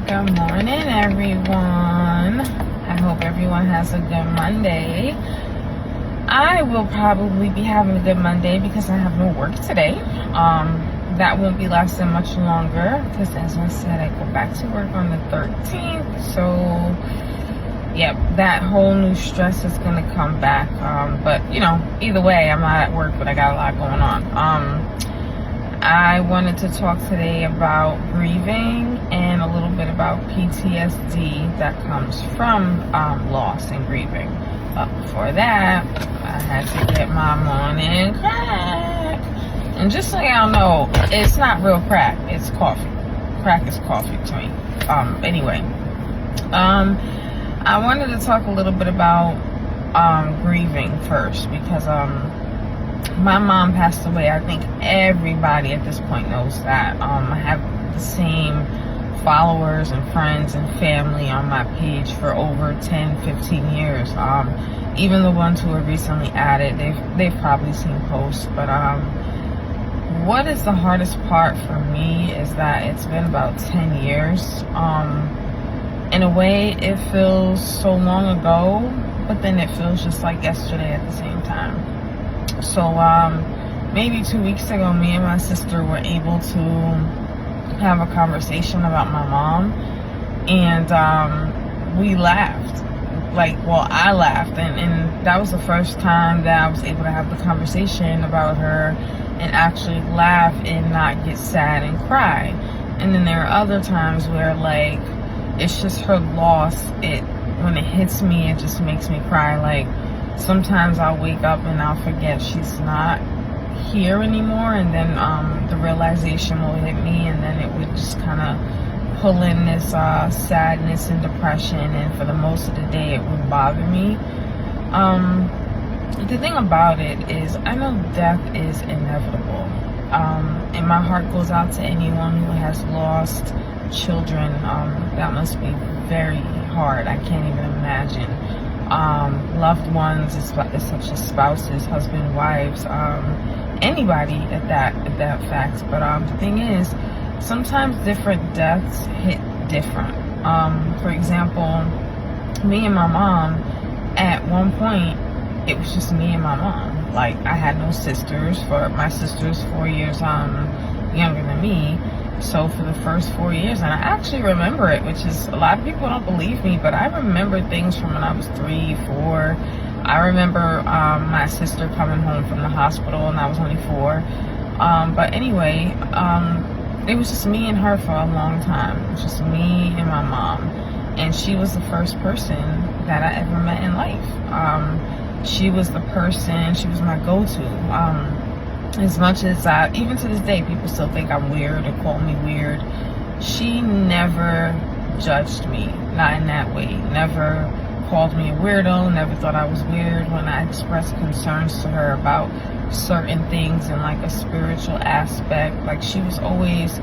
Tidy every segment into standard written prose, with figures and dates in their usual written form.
Good morning, everyone. I hope everyone has a good Monday. I will probably be having a good Monday because I have no work today. That won't be lasting much longer because, as I said, I go back to work on the 13th. So, yep, that whole new stress is going to come back. But, either way, I'm not at work, but I got a lot going on. I wanted to talk today about grieving and a little bit about PTSD that comes from loss and grieving. But before that, I had to get my morning crack. And just so y'all know, it's not real crack, it's coffee. Crack is coffee to me. Anyway, I wanted to talk a little bit about grieving first because my mom passed away. I think everybody at this point knows that. I have the same followers and friends and family on my page for over 10, 15 years. Even the ones who are recently added, they've probably seen posts. But what is the hardest part for me is that it's been about 10 years. In a way, it feels so long ago, but then it feels just like yesterday at the same time. So maybe 2 weeks ago, me and my sister were able to have a conversation about my mom, and we laughed. I laughed, and that was the first time that I was able to have the conversation about her and actually laugh and not get sad and cry. And then there are other times where it's just her loss. When it hits me, it just makes me cry. Sometimes I'll wake up and I'll forget she's not here anymore, and then the realization will hit me, and then it would just kind of pull in this sadness and depression, and for the most of the day it would bother me. The thing about it is, I know death is inevitable, and my heart goes out to anyone who has lost children. That must be very hard. I can't even imagine. Loved ones, such as spouses, husband, wives, anybody at that fact. But the thing is, sometimes different deaths hit different. For example, me and my mom, at one point, it was just me and my mom. I had no sisters. My sister's 4 years younger than me. So for the first 4 years, and I actually remember it, which is, a lot of people don't believe me, but I remember things from when I was 3, 4. I remember my sister coming home from the hospital, and I was only 4. But anyway, it was just me and her for a long time. It was just me and my mom. And she was the first person that I ever met in life. She was the person, she was my go-to. As much as even to this day, people still think I'm weird or call me weird, she never judged me, not in that way. Never called me a weirdo, never thought I was weird when I expressed concerns to her about certain things in a spiritual aspect. She was always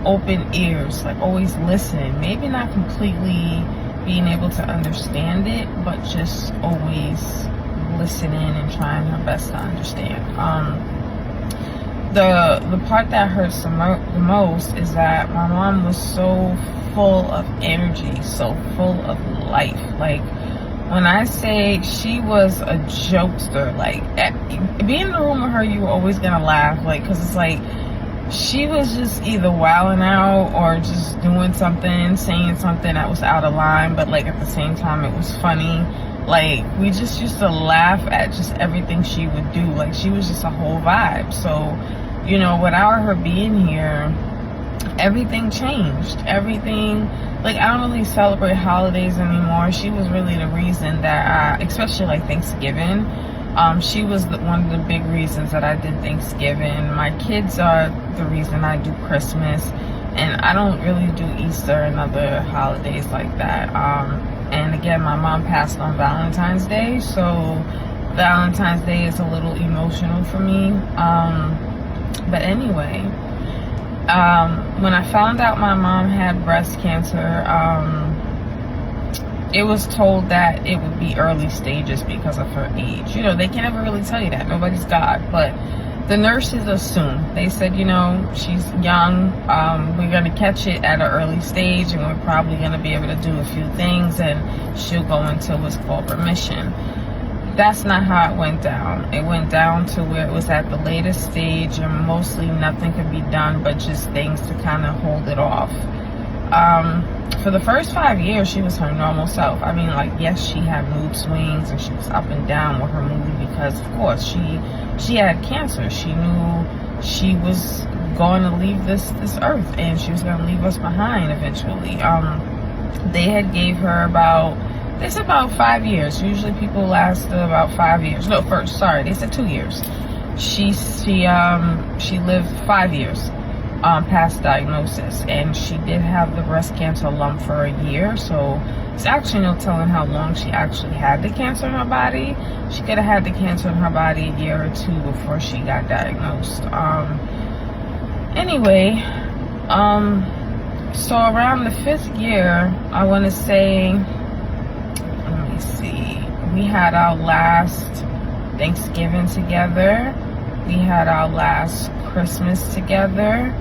open ears, always listening. Maybe not completely being able to understand it, but just always listening and trying her best to understand. The part that hurts the most is that my mom was so full of energy, so full of life. When I say she was a jokester, being in the room with her, you were always gonna laugh, because it's she was just either wilding out or just doing something, saying something that was out of line, but at the same time it was funny. We just used to laugh at just everything she would do. She was just a whole vibe. So, without her being here, everything changed. Everything, I don't really celebrate holidays anymore. She was really the reason that especially Thanksgiving, she was one of the big reasons that I did Thanksgiving. My kids are the reason I do Christmas, and I don't really do Easter and other holidays like that. And again, my mom passed on Valentine's Day, so Valentine's Day is a little emotional for me. But anyway, when I found out my mom had breast cancer, it was told that it would be early stages because of her age. They can never really tell you that. Nobody's God. But the nurses assume. They said, you know, she's young. We're going to catch it at an early stage, and we're probably going to be able to do a few things, and she'll go into what's called remission. That's not how it went down. It went down to where it was at the latest stage, and mostly nothing could be done but just things to kind of hold it off. For the first 5 years, she was her normal self. I mean, like, yes, she had mood swings and she was up and down with her mood because, of course, she had cancer. She knew she was going to leave this earth, and she was going to leave us behind eventually. They had gave her about 5 years. Usually people last about 5 years. No, they said 2 years. She lived 5 years past diagnosis, and she did have the breast cancer lump for a year, so it's actually no telling how long she actually had the cancer in her body. She could have had the cancer in her body a year or two before she got diagnosed. Anyway, so around the 5th year, I want to say, let me see, we had our last Thanksgiving together. We had our last Christmas together.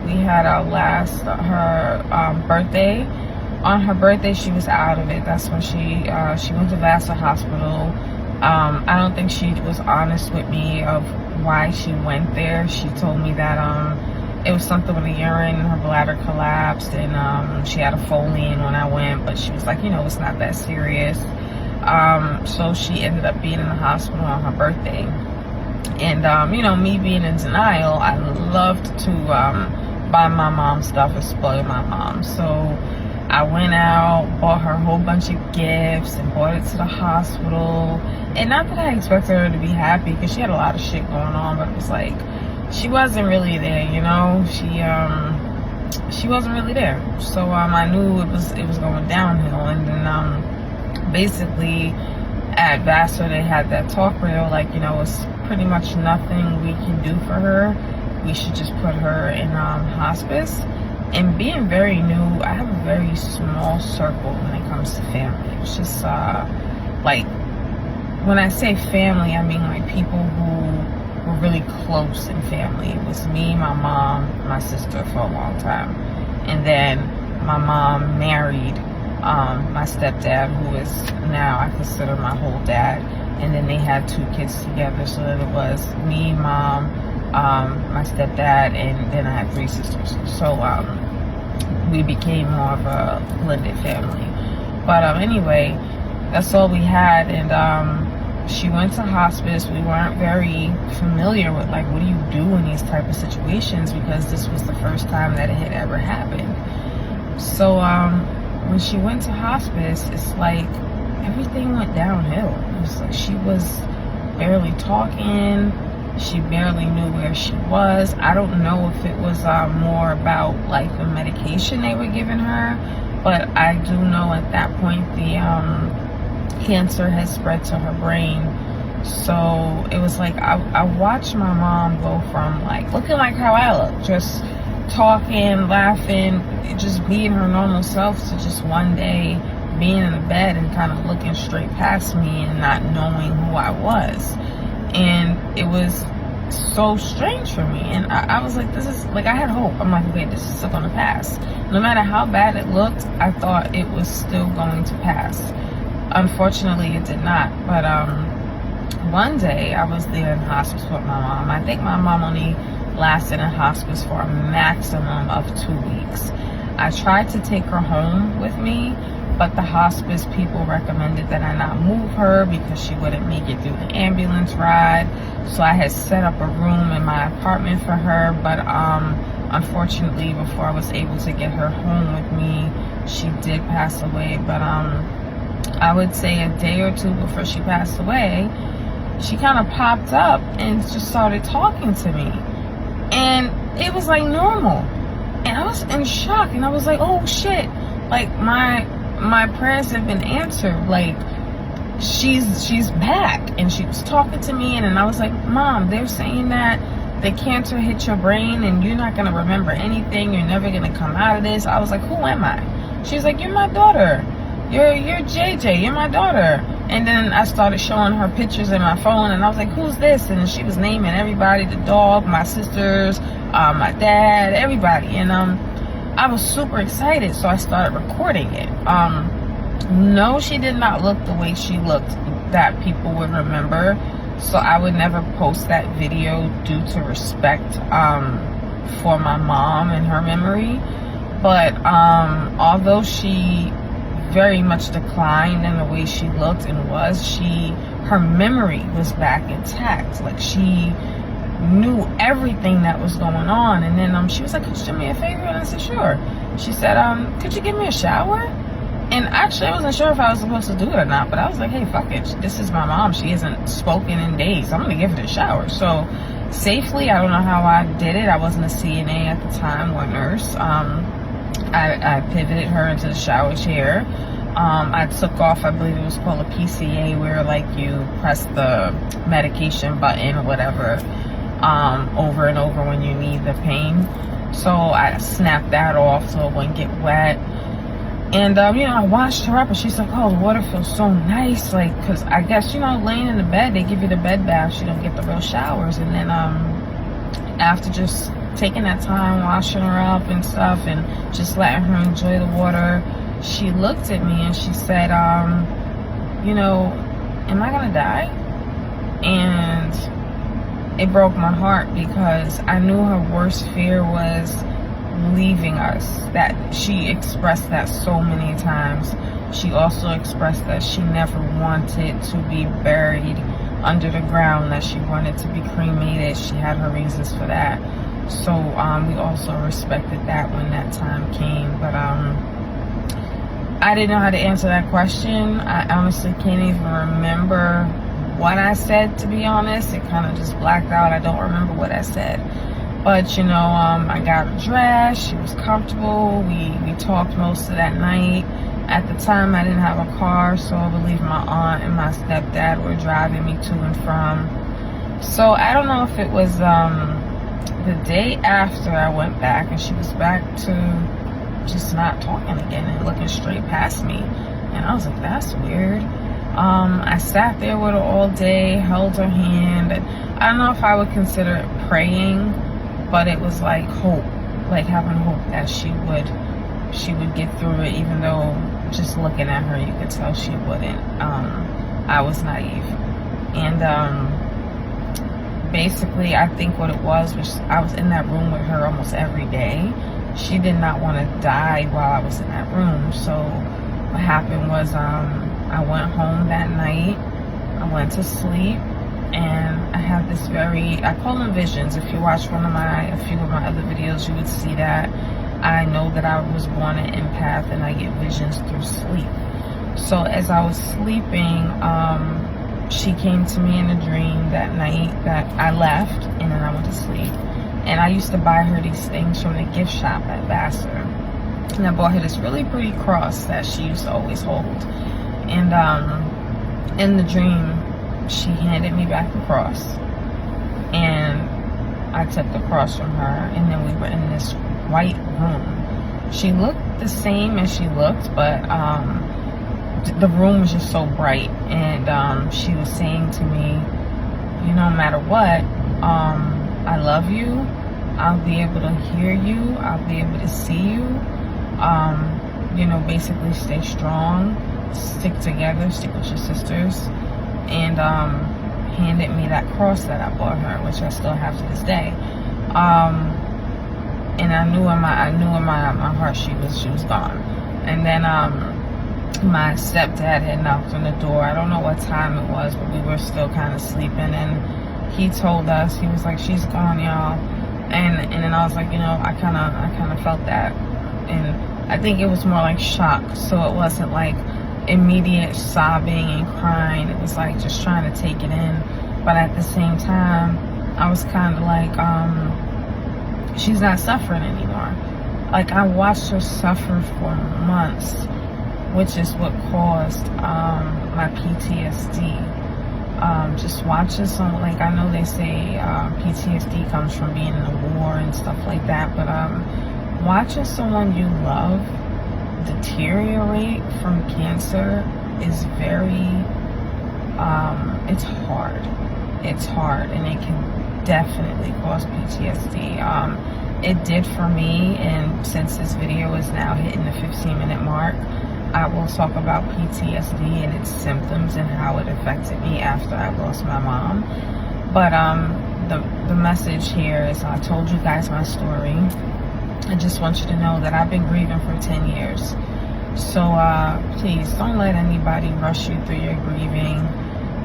We had our last, her birthday. On her birthday, she was out of it. That's when she went to Vassar Hospital. I don't think she was honest with me of why she went there. She told me that it was something with the urine, her bladder collapsed, and she had a Foley in when I went, but she was like, you know, it's not that serious. So she ended up being in the hospital on her birthday. And, you know, me being in denial, I loved to buy my mom stuff and spoil my mom. So I went out, bought her a whole bunch of gifts, and brought it to the hospital. And not that I expected her to be happy, because she had a lot of shit going on, but it was like, she wasn't really there, you know? She wasn't really there. So I knew it was going downhill. And then basically at Vassar, they had that talk where they were like, you know, it's pretty much nothing we can do for her. We should just put her in hospice. And being very new, I have a very small circle when it comes to family. It's just like, when I say family, I mean like people who were really close in family. It was me, my mom, my sister for a long time. And then my mom married my stepdad, who is now, I consider my whole dad. And then they had 2 kids together, so that it was me, mom, my stepdad, and then I had 3 sisters. So we became more of a blended family. But anyway, that's all we had. And she went to hospice. We weren't very familiar with, like, what do you do in these type of situations, because this was the first time that it had ever happened. So when she went to hospice, it's like everything went downhill. It was like she was barely talking. She barely knew where she was. I don't know if it was more about like the medication they were giving her, but I do know at that point the cancer had spread to her brain. So it was like I watched my mom go from like looking like how I look, just talking, laughing, just being her normal self, to just one day being in the bed and kind of looking straight past me and not knowing who I was. And it was so strange for me. And I was like, this is, like, I had hope. I'm like, okay, this is still going to pass. No matter how bad it looked, I thought it was still going to pass. Unfortunately, it did not. But one day, I was there in hospice with my mom. I think my mom only lasted in hospice for a maximum of 2 weeks. I tried to take her home with me, but the hospice people recommended that I not move her because she wouldn't make it through the ambulance ride. So I had set up a room in my apartment for her, but unfortunately, before I was able to get her home with me, she did pass away. But I would say a day or two before she passed away, she kind of popped up and just started talking to me. And it was like normal. And I was in shock, and I was like, oh shit, like my prayers have been answered. Like, she's back. And she was talking to me, and I was like, Mom, they're saying that the cancer hit your brain and you're not gonna remember anything, you're never gonna come out of this. I was like, who am I? She's like, you're my daughter, you're JJ, you're my daughter. And then I started showing her pictures in my phone, and I was like, who's this? And she was naming everybody, the dog, my sisters, my dad, everybody. And I was super excited, so I started recording it. No, she did not look the way she looked that people would remember. So I would never post that video due to respect for my mom and her memory. But although she very much declined in the way she looked and was, her memory was back intact. Like, she knew everything that was going on. And then she was like, could you do me a favor? And I said, sure. She said, could you give me a shower? And actually, I wasn't sure if I was supposed to do it or not, but I was like, hey, fuck it. This is my mom. She hasn't spoken in days. I'm going to give her a shower. So safely, I don't know how I did it. I wasn't a CNA at the time or a nurse. I pivoted her into the shower chair. I took off, I believe it was called a PCA, where like you press the medication button or whatever over and over when you need the pain. So I snapped that off so it wouldn't get wet. And I washed her up, and she's like, oh, the water feels so nice. Like, because I guess, laying in the bed, they give you the bed baths, you don't get the real showers. And then after just taking that time, washing her up and stuff, and just letting her enjoy the water, she looked at me and she said, am I gonna die? And it broke my heart, because I knew her worst fear was leaving us. That she expressed that so many times. She also expressed that she never wanted to be buried under the ground, that she wanted to be cremated. She had her reasons for that. So we also respected that when that time came. But I didn't know how to answer that question. I honestly can't even remember what I said, to be honest. It kind of just blacked out. I don't remember what I said. But I got her dressed. She was comfortable. We talked most of that night. At the time, I didn't have a car, so I believe my aunt and my stepdad were driving me to and from. So I don't know if it was the day after I went back, and she was back to just not talking again and looking straight past me. And I was like, that's weird. I sat there with her all day, held her hand, and I don't know if I would consider it praying, but it was like hope, like having hope that she would get through it, even though just looking at her, you could tell she wouldn't. I was naive. And basically, I think what it was I was in that room with her almost every day. She did not want to die while I was in that room. So what happened was I went home that night. I went to sleep. And I had this I call them visions. If you watch a few of my other videos, you would see that. I know that I was born an empath, and I get visions through sleep. So as I was sleeping, she came to me in a dream that night that I left, and then I went to sleep. And I used to buy her these things from the gift shop at Vassar. And I bought her this really pretty cross that she used to always hold. And in the dream, she handed me back the cross, and I took the cross from her, and then we were in this white room. She looked the same as she looked, but the room was just so bright. And she was saying to me, no matter what, I love you. I'll be able to hear you. I'll be able to see you. Basically stay strong, stick together, stick with your sisters. And handed me that cross that I bought her, which I still have to this day. And I knew in my heart she was gone. And then my stepdad had knocked on the door. I don't know what time it was, but we were still kind of sleeping. And he told us, he was like, she's gone, y'all. And then I was like, I kind of felt that. And I think it was more like shock. So it wasn't like immediate sobbing and crying. It was like just trying to take it in. But at the same time, I was kind of like, she's not suffering anymore. Like, I watched her suffer for months, which is what caused my PTSD. Just watching someone, like, I know they say PTSD comes from being in a war and stuff like that, but watching someone you love deteriorate from cancer is very It's hard. It's hard, and it can definitely cause PTSD. It did for me, and since this video is now hitting the 15-minute mark, I will talk about PTSD and its symptoms and how it affected me after I lost my mom. But the message here is, I told you guys my story. I just want you to know that I've been grieving for 10 years. So please don't let anybody rush you through your grieving.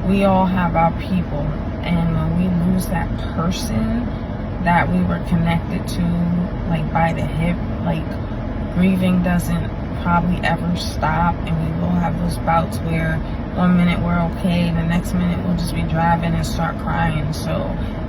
We all have our people, and when we lose that person that we were connected to, like by the hip, like grieving doesn't probably ever stop, and we will have those bouts where 1 minute we're okay, the next minute we'll just be driving and start crying. So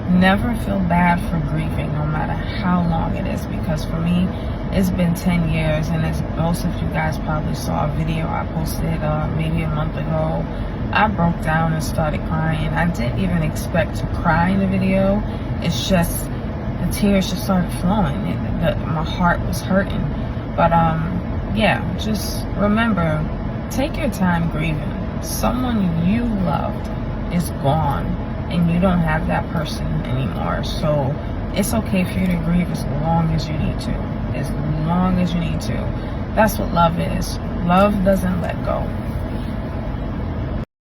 never feel bad for grieving, no matter how long it is, because for me, it's been 10 years, and as most of you guys probably saw a video I posted maybe a month ago, I broke down and started crying. I didn't even expect to cry in the video. It's just the tears just started flowing. My heart was hurting. But yeah, just remember, take your time grieving. Someone you loved is gone, and you don't have that person anymore. So it's okay for you to grieve as long as you need to. As long as you need to. That's what love is. Love doesn't let go.